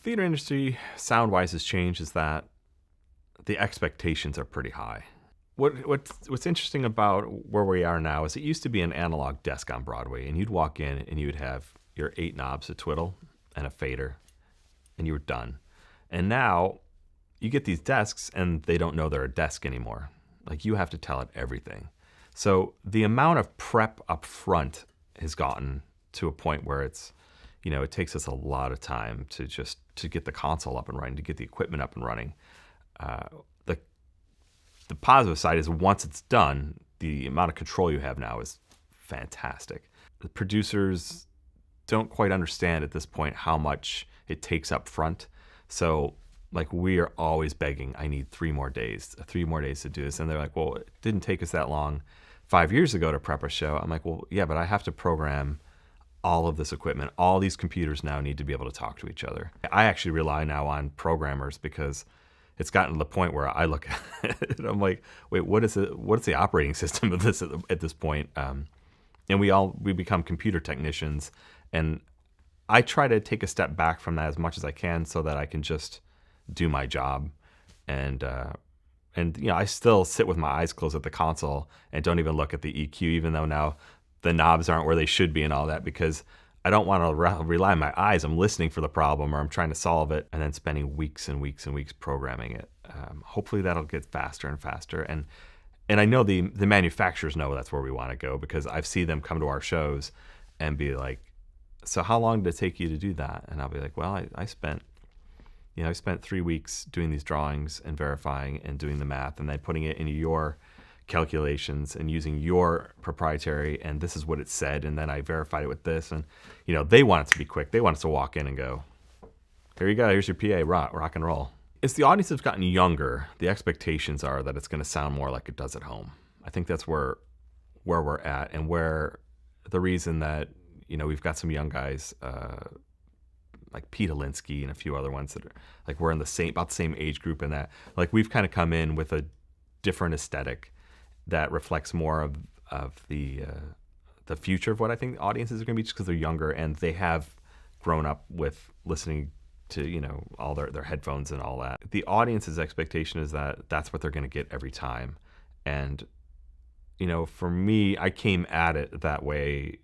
theater industry, sound-wise, has changed is that the expectations are pretty high. What's interesting about where we are now is it used to be an analog desk on Broadway, and you'd walk in and you'd have your 8 knobs to twiddle and a fader, and you were done. And now you get these desks and they don't know they're a desk anymore. Like, you have to tell it everything. So the amount of prep up front has gotten to a point where it's, it takes us a lot of time to get the console up and running, to get the equipment up and running. The positive side is once it's done, the amount of control you have now is fantastic. The producers don't quite understand at this point how much it takes up front. So, like, we are always begging, I need 3 more days to do this. And they're like, well, it didn't take us that long 5 years ago to prep a show. I'm like, well, yeah, but I have to program all of this equipment. All these computers now need to be able to talk to each other. I actually rely now on programmers because it's gotten to the point where I look at it and I'm like, wait, what's the operating system of this at this point? And we become computer technicians, and I try to take a step back from that as much as I can so that I can just do my job. And I still sit with my eyes closed at the console and don't even look at the EQ, even though now the knobs aren't where they should be and all that, because I don't want to rely on my eyes. I'm listening for the problem, or I'm trying to solve it, and then spending weeks and weeks and weeks programming it. Hopefully that'll get faster and faster. And I know the manufacturers know that's where we want to go, because I've seen them come to our shows and be like, so how long did it take you to do that? And I'll be like, well, I spent 3 weeks doing these drawings and verifying and doing the math and then putting it into your calculations and using your proprietary, and this is what it said, and then I verified it with this. And they want it to be quick. They want us to walk in and go, here you go, here's your PA, rock and roll. As the audience has gotten younger, the expectations are that it's going to sound more like it does at home. I think that's where we're at, and where the reason that we've got some young guys like Pete Alinsky and a few other ones that are like, we're in about the same age group, and that like we've kind of come in with a different aesthetic that reflects more of the future of what I think the audiences are going to be, just because they're younger and they have grown up with listening to all their headphones and all that. The audience's expectation is that that's what they're going to get every time. And for me, I came at it that way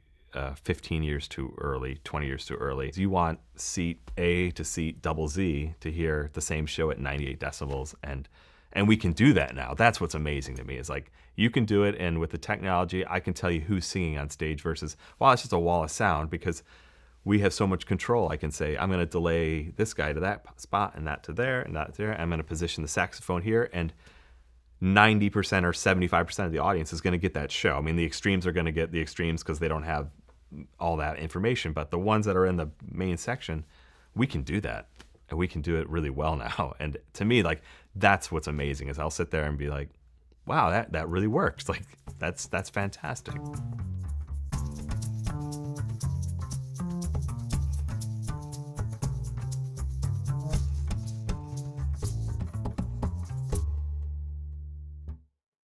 15 years too early, 20 years too early. You want seat A to seat double Z to hear the same show at 98 decibels, and we can do that now. That's what's amazing to me, is like, you can do it, and with the technology, I can tell you who's singing on stage versus, well, it's just a wall of sound, because we have so much control. I can say, I'm going to delay this guy to that spot and that to there and that there. I'm going to position the saxophone here, and 90% or 75% of the audience is going to get that show. I mean, the extremes are going to get the extremes because they don't have all that information, but the ones that are in the main section, we can do that, and we can do it really well now. And to me, like, that's what's amazing, is I'll sit there and be like, wow, that really works. Like, that's fantastic.